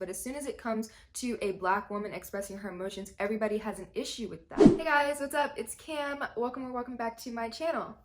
But as soon as it comes to a black woman expressing her emotions, everybody has an issue with that. Hey guys, what's up? It's Cam. Welcome back to my channel.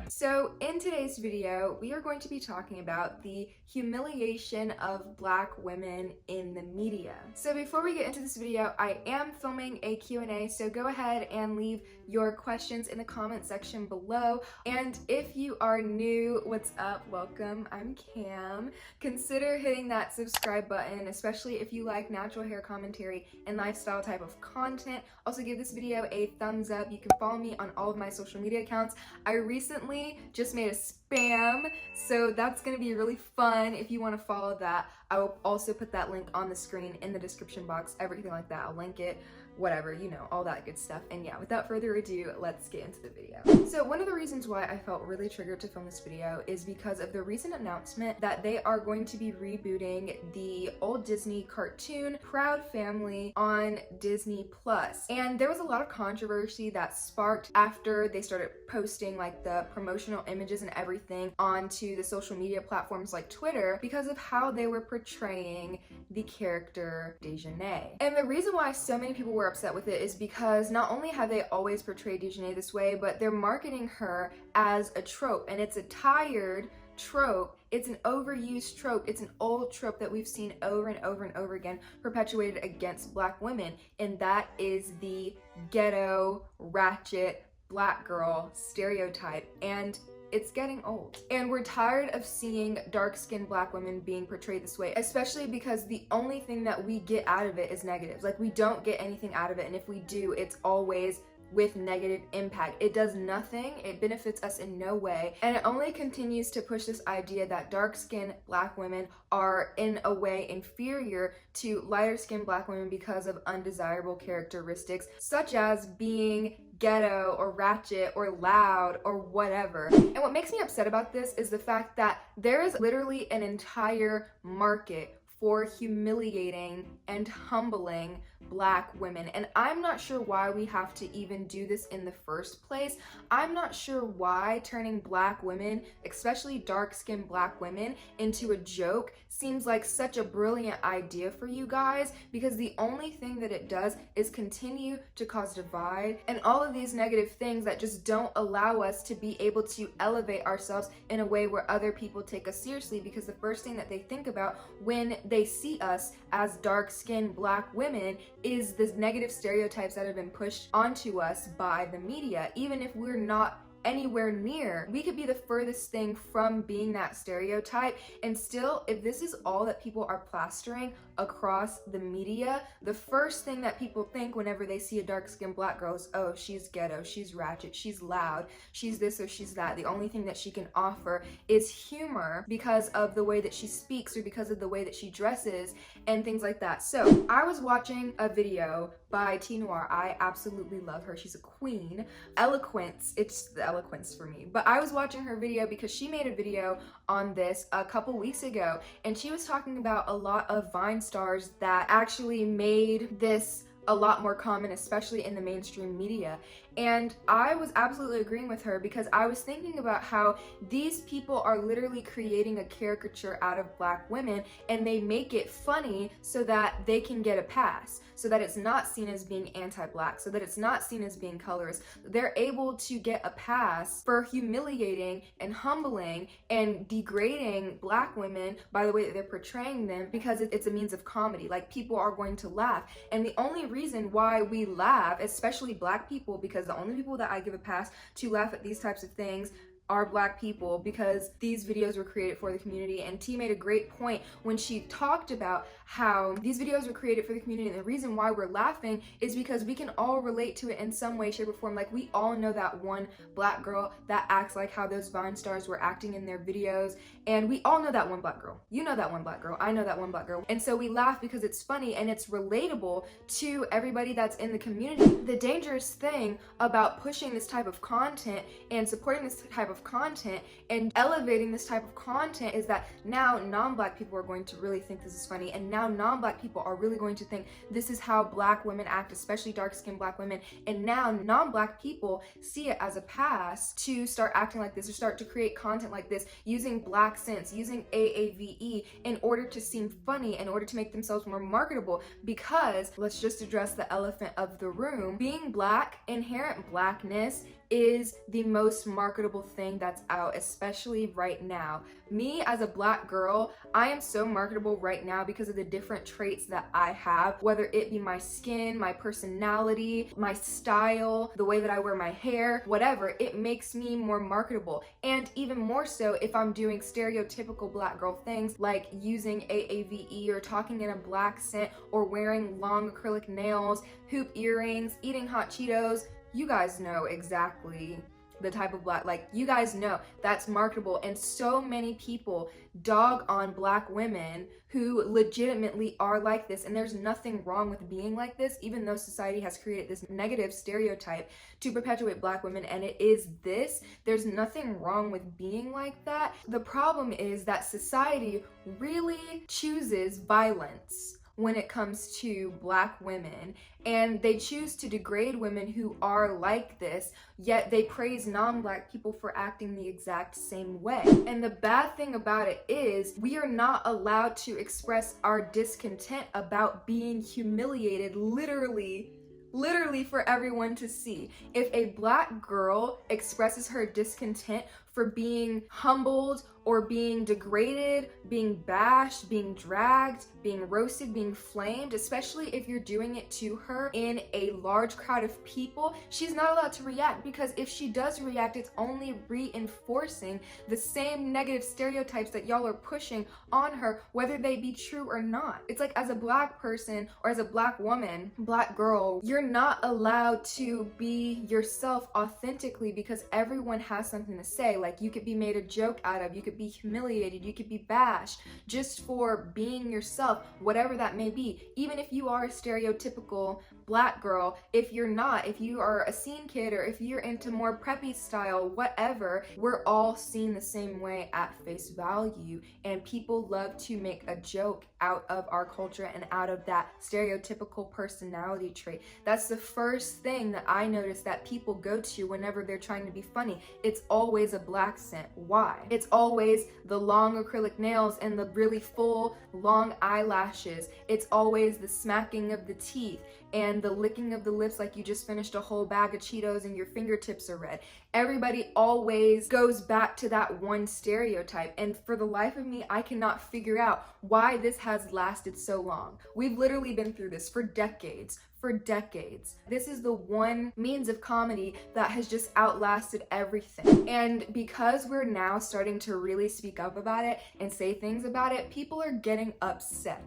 So in today's video, we are going to be talking about the humiliation of black women in the media. So before we get into this video, I am filming a Q&A, so go ahead and leave your questions in the comment section below. And if you are new, what's up? Welcome, I'm Cam. Consider hitting that subscribe button, especially if you like natural hair commentary and lifestyle type of content. Also give this video a thumbs up. You can follow me on all of my social media accounts. I recently just made a spam, so that's gonna be really fun if you want to follow that. I will also put that link on the screen in the description box, everything like that. I'll link it, whatever, you know, all that good stuff. And yeah, without further ado, let's get into the video. So one of the reasons why I felt really triggered to film this video is because of the recent announcement that they are going to be rebooting the old Disney cartoon Proud Family on Disney Plus. And there was a lot of controversy that sparked after they started posting like the promotional images and everything onto the social media platforms like Twitter because of how they were portraying the character Dejanay. And the reason why so many people were upset with it is because not only have they always portrayed Dejanay this way, but they're marketing her as a trope, and it's a tired trope. It's an overused trope. It's an old trope that we've seen over and over and over again perpetuated against black women, and that is the ghetto, ratchet, black girl stereotype. And it's getting old. And we're tired of seeing dark-skinned black women being portrayed this way, especially because the only thing that we get out of it is negatives. Like, we don't get anything out of it, and if we do, it's always with negative impact. It does nothing, it benefits us in no way, and it only continues to push this idea that dark-skinned black women are in a way inferior to lighter-skinned black women because of undesirable characteristics, such as being ghetto or ratchet or loud or whatever. And what makes me upset about this is the fact that there is literally an entire market for humiliating and humbling black women, and I'm not sure why we have to even do this in the first place. I'm not sure why turning black women, especially dark-skinned black women, into a joke seems like such a brilliant idea for you guys, because the only thing that it does is continue to cause divide and all of these negative things that just don't allow us to be able to elevate ourselves in a way where other people take us seriously, because the first thing that they think about when they see us as dark-skinned black women is the negative stereotypes that have been pushed onto us by the media. Even if we're not anywhere near, we could be the furthest thing from being that stereotype, and still, if this is all that people are plastering across the media, the first thing that people think whenever they see a dark-skinned black girl is, oh, she's ghetto, she's ratchet, she's loud, she's this or she's that. The only thing that she can offer is humor because of the way that she speaks or because of the way that she dresses and things like that. So I was watching a video by T Noir. I absolutely love her. She's a queen. Eloquence, it's the eloquence for me. But I was watching her video because she made a video on this a couple weeks ago, and she was talking about a lot of Vine stars that actually made this a lot more common, especially in the mainstream media. And I was absolutely agreeing with her, because I was thinking about how these people are literally creating a caricature out of black women, and they make it funny so that they can get a pass, so that it's not seen as being anti-black, so that it's not seen as being colorist. They're able to get a pass for humiliating and humbling and degrading black women by the way that they're portraying them, because it's a means of comedy. Like, people are going to laugh, and the only reason why we laugh, especially black people, because the only people that I give a pass to laugh at these types of things are black people, because these videos were created for the community. And T made a great point when she talked about how these videos were created for the community, and the reason why we're laughing is because we can all relate to it in some way, shape, or form. Like, we all know that one black girl that acts like how those Vine stars were acting in their videos, and we all know that one black girl. You know that one black girl, I know that one black girl, and so we laugh because it's funny and it's relatable to everybody that's in the community. The dangerous thing about pushing this type of content and supporting this type of of content and elevating this type of content is that now non-black people are going to really think this is funny, and now non-black people are really going to think this is how black women act, especially dark-skinned black women, and now non-black people see it as a pass to start acting like this or start to create content like this using black sense, using AAVE in order to seem funny, in order to make themselves more marketable. Because let's just address the elephant of the room. Being black, inherent blackness is the most marketable thing that's out, especially right now. Me as a black girl, I am so marketable right now because of the different traits that I have, whether it be my skin, my personality, my style, the way that I wear my hair, whatever, it makes me more marketable. And even more so if I'm doing stereotypical black girl things like using AAVE or talking in a black scent or wearing long acrylic nails, hoop earrings, eating hot Cheetos. You guys know exactly the type of black, like, you guys know that's marketable. And so many people dog on black women who legitimately are like this, and there's nothing wrong with being like this, even though society has created this negative stereotype to perpetuate black women, and it is this. There's nothing wrong with being like that. The problem is that society really chooses violence when it comes to black women, and they choose to degrade women who are like this, yet they praise non-black people for acting the exact same way. And the bad thing about it is we are not allowed to express our discontent about being humiliated literally for everyone to see. If a black girl expresses her discontent for being humbled or being degraded, being bashed, being dragged, being roasted, being flamed, especially if you're doing it to her in a large crowd of people, she's not allowed to react, because if she does react, it's only reinforcing the same negative stereotypes that y'all are pushing on her, whether they be true or not. It's like, as a black person or as a black woman, black girl, you're not allowed to be yourself authentically because everyone has something to say. Like, you could be made a joke out of, you could be humiliated, you could be bashed just for being yourself, whatever that may be. Even if you are a stereotypical black girl, if you're not, if you are a scene kid, or if you're into more preppy style, whatever, we're all seen the same way at face value, and people love to make a joke out of our culture and out of that stereotypical personality trait. That's the first thing that I notice that people go to whenever they're trying to be funny. It's always a black scent. Why? It's always the long acrylic nails and the really full long eyelashes. It's always the smacking of the teeth and the licking of the lips like you just finished a whole bag of Cheetos and your fingertips are red. Everybody always goes back to that one stereotype, and for the life of me, I cannot figure out why this has lasted so long. We've literally been through this for decades. This is the one means of comedy that has just outlasted everything. And because we're now starting to really speak up about it and say things about it, people are getting upset.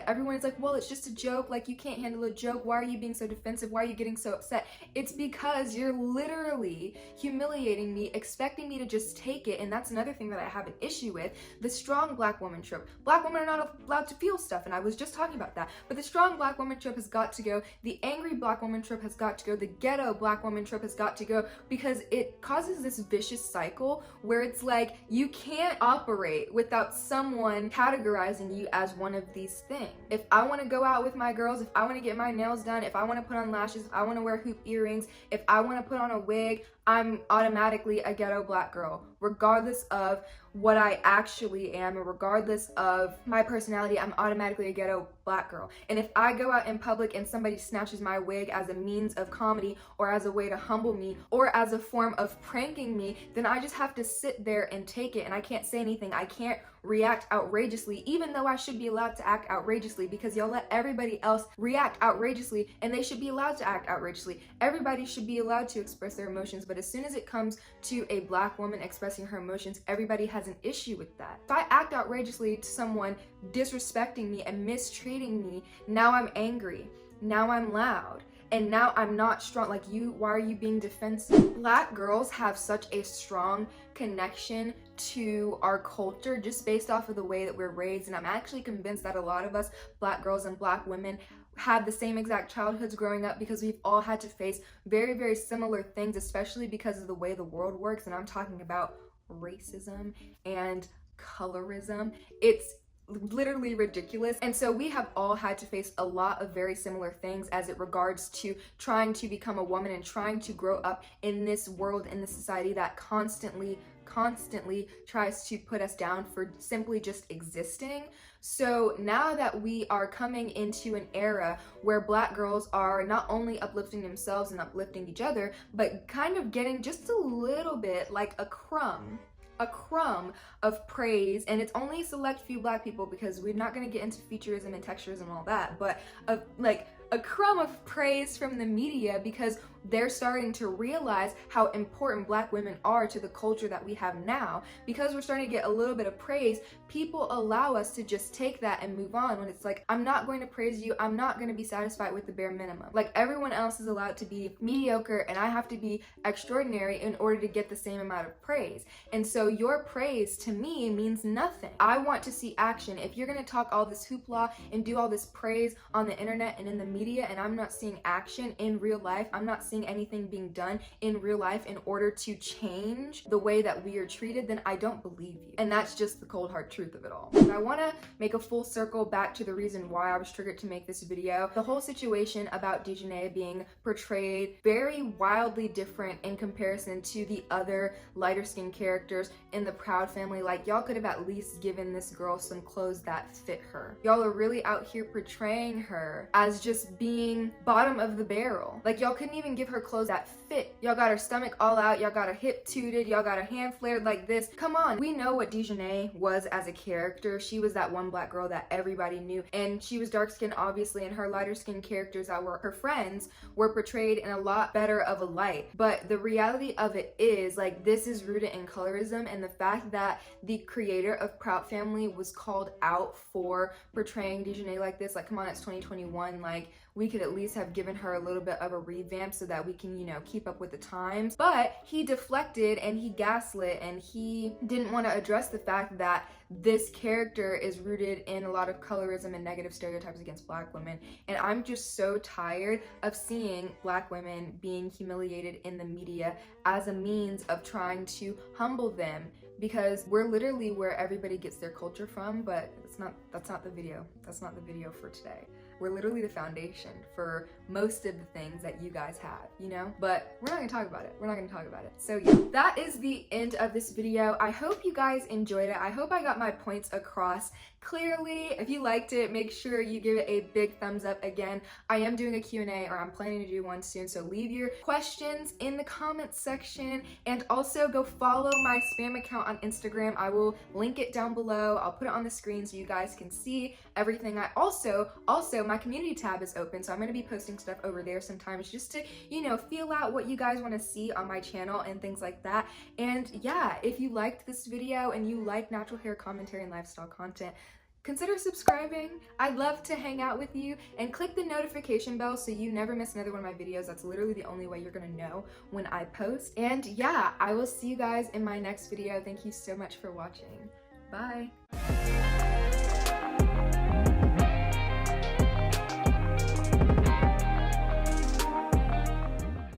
Everyone is like, well, it's just a joke. Like, you can't handle a joke. Why are you being so defensive? Why are you getting so upset? It's because you're literally humiliating me, expecting me to just take it. And that's another thing that I have an issue with. The strong black woman trope. Black women are not allowed to feel stuff, and I was just talking about that. But the strong black woman trope has got to go. The angry black woman trope has got to go. The ghetto black woman trope has got to go, because it causes this vicious cycle where it's like you can't operate without someone categorizing you as one of these things. If I want to go out with my girls, if I want to get my nails done, if I want to put on lashes, if I want to wear hoop earrings, if I want to put on a wig, I'm automatically a ghetto black girl, regardless of what I actually am, and regardless of my personality. I'm automatically a ghetto black girl. And if I go out in public and somebody snatches my wig as a means of comedy, or as a way to humble me, or as a form of pranking me, then I just have to sit there and take it, and I can't say anything. I can't react outrageously, even though I should be allowed to act outrageously, because y'all let everybody else react outrageously, and they should be allowed to act outrageously. Everybody should be allowed to express their emotions, but as soon as it comes to a black woman expressing her emotions, everybody has an issue with that. If I act outrageously to someone disrespecting me and mistreating me, now I'm angry, now I'm loud, and now I'm not strong. Like, why are you being defensive? Black girls have such a strong connection to our culture just based off of the way that we're raised, and I'm actually convinced that a lot of us black girls and black women had the same exact childhoods growing up, because we've all had to face very, very similar things, especially because of the way the world works. And I'm talking about racism and colorism. It's literally ridiculous. And so we have all had to face a lot of very similar things as it regards to trying to become a woman and trying to grow up in this world, in this society that constantly tries to put us down for simply just existing. So now that we are coming into an era where Black girls are not only uplifting themselves and uplifting each other, but kind of getting just a little bit, like a crumb of praise, and it's only a select few Black people, because we're not going to get into featurism and texturism and all that, but like a crumb of praise from the media, because they're starting to realize how important Black women are to the culture that we have now. Because we're starting to get a little bit of praise, people allow us to just take that and move on, when it's like, I'm not going to praise you, I'm not going to be satisfied with the bare minimum. Like, everyone else is allowed to be mediocre and I have to be extraordinary in order to get the same amount of praise. And so your praise to me means nothing. I want to see action. If you're going to talk all this hoopla and do all this praise on the internet and in the media, and I'm not seeing action in real life, I'm not seeing anything being done in real life in order to change the way that we are treated, then I don't believe you. And that's just the cold hard truth of it all. And I want to make a full circle back to the reason why I was triggered to make this video. The whole situation about Dejanay being portrayed very wildly different in comparison to the other lighter skinned characters in the Proud family. Like, y'all could have at least given this girl some clothes that fit her. Y'all are really out here portraying her as just being bottom of the barrel. Like, y'all couldn't even give her clothes that fit. Y'all got her stomach all out, y'all got her hip tooted, y'all got her hand flared like this. Come on, we know what Dejanay was as a character. She was that one Black girl that everybody knew, and she was dark skinned obviously, and her lighter skinned characters that were her friends were portrayed in a lot better of a light. But the reality of it is, like, this is rooted in colorism, and the fact that the creator of Proud Family was called out for portraying Dejanay like this, like, come on, it's 2021, like, we could at least have given her a little bit of a revamp so that we can, you know, keep up with the times. But he deflected and he gaslit, and he didn't want to address the fact that this character is rooted in a lot of colorism and negative stereotypes against Black women. And I'm just so tired of seeing Black women being humiliated in the media as a means of trying to humble them, because we're literally where everybody gets their culture from. But that's not the video. That's not the video for today. We're literally the foundation for most of the things that you guys have, you know? But we're not gonna talk about it. We're not gonna talk about it. So yeah, that is the end of this video. I hope you guys enjoyed it. I hope I got my points across clearly. If you liked it, make sure you give it a big thumbs up. Again, I am doing a Q&A, or I'm planning to do one soon, so leave your questions in the comments section, and also go follow my spam account on Instagram. I will link it down below. I'll put it on the screen so you guys can see everything. I also my community tab is open, so I'm going to be posting stuff over there sometimes, just to, you know, feel out what you guys want to see on my channel and things like that. And yeah, if you liked this video and you like natural hair commentary and lifestyle content, consider subscribing. I'd love to hang out with you, and click the notification bell so you never miss another one of my videos. That's literally the only way you're gonna know when I post. And yeah, I will see you guys in my next video. Thank you so much for watching. Bye.